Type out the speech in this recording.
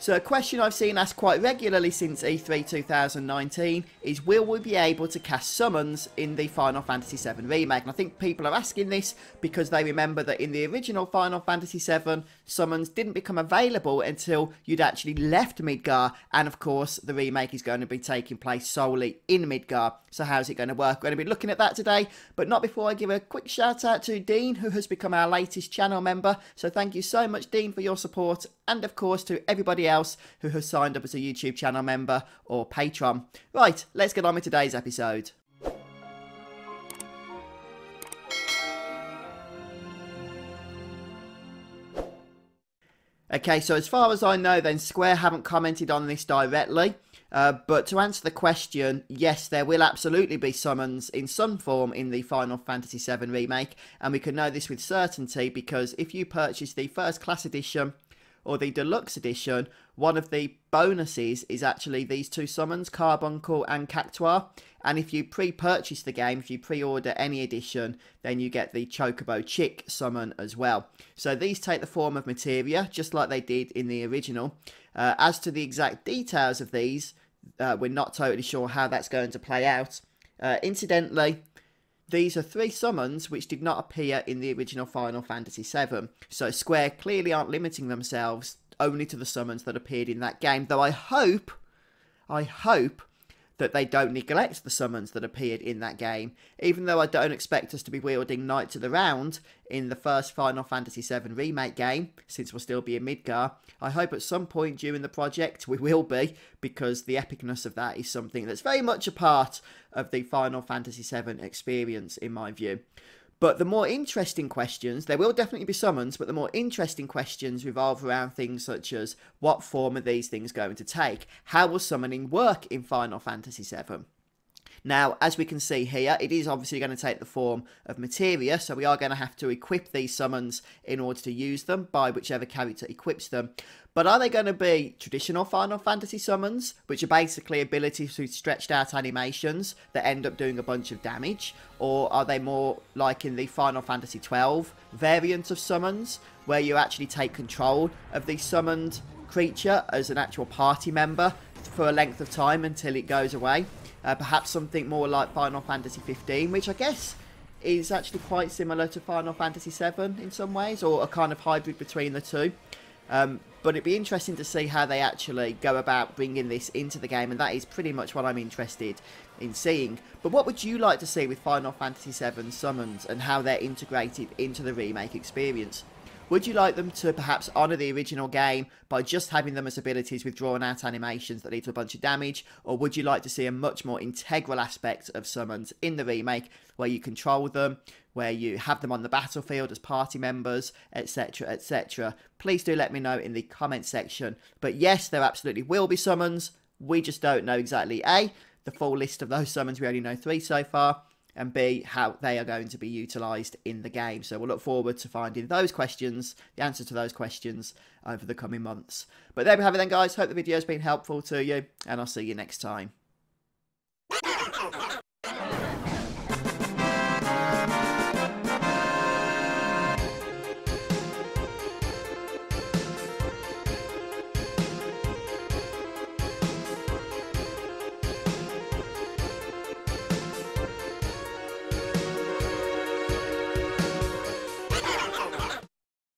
So a question I've seen asked quite regularly since E3 2019 is, will we be able to cast summons in the Final Fantasy VII Remake? And I think people are asking this because they remember that in the original Final Fantasy VII, summons didn't become available until you'd actually left Midgar, and of course the remake is going to be taking place solely in Midgar. So how's it going to work? We're going to be looking at that today, but not before I give a quick shout out to Dean, who has become our latest channel member. So thank you so much, Dean, for your support, and of course to everybody else who has signed up as a YouTube channel member or patron. Right, let's get on with today's episode. Okay, so as far as I know then, Square haven't commented on this directly, but to answer the question, yes, there will absolutely be summons in some form in the Final Fantasy VII Remake, and we can know this with certainty because if you purchase the First Class Edition or the Deluxe Edition, one of the bonuses is actually these two summons, Carbuncle and Cactuar. And if you pre-purchase the game, if you pre-order any edition, then you get the Chocobo Chick summon as well. So these take the form of materia, just like they did in the original. As to the exact details of these, we're not totally sure how that's going to play out. Incidentally, these are three summons which did not appear in the original Final Fantasy VII. So Square clearly aren't limiting themselves only to the summons that appeared in that game. Though I hope that they don't neglect the summons that appeared in that game. Even though I don't expect us to be wielding Knights of the Round in the first Final Fantasy VII Remake game, since we'll still be in Midgar, I hope at some point during the project we will be, because the epicness of that is something that's very much a part of the Final Fantasy VII experience, in my view. But the more interesting questions, there will definitely be summons, but the more interesting questions revolve around things such as, what form are these things going to take? How will summoning work in Final Fantasy VII? Now, as we can see here, it is obviously going to take the form of materia, so we are going to have to equip these summons in order to use them by whichever character equips them. But are they going to be traditional Final Fantasy summons, which are basically abilities to stretched out animations that end up doing a bunch of damage? Or are they more like in the Final Fantasy XII variant of summons, where you actually take control of the summoned creature as an actual party member for a length of time until it goes away? Perhaps something more like Final Fantasy 15, which I guess is actually quite similar to Final Fantasy 7 in some ways, or a kind of hybrid between the two. But it'd be interesting to see how they actually go about bringing this into the game, and that is pretty much what I'm interested in seeing. But what would you like to see with Final Fantasy 7 summons and how they're integrated into the remake experience? Would you like them to perhaps honour the original game by just having them as abilities with drawn out animations that lead to a bunch of damage? Or would you like to see a much more integral aspect of summons in the remake, where you control them, where you have them on the battlefield as party members, etc, etc? Please do let me know in the comments section. But yes, there absolutely will be summons. We just don't know exactly A, the full list of those summons, we only know 3 so far, and B, how they are going to be utilised in the game. So we'll look forward to finding those questions, the answer to those questions, over the coming months. But there we have it then, guys. Hope the video has been helpful to you, and I'll see you next time.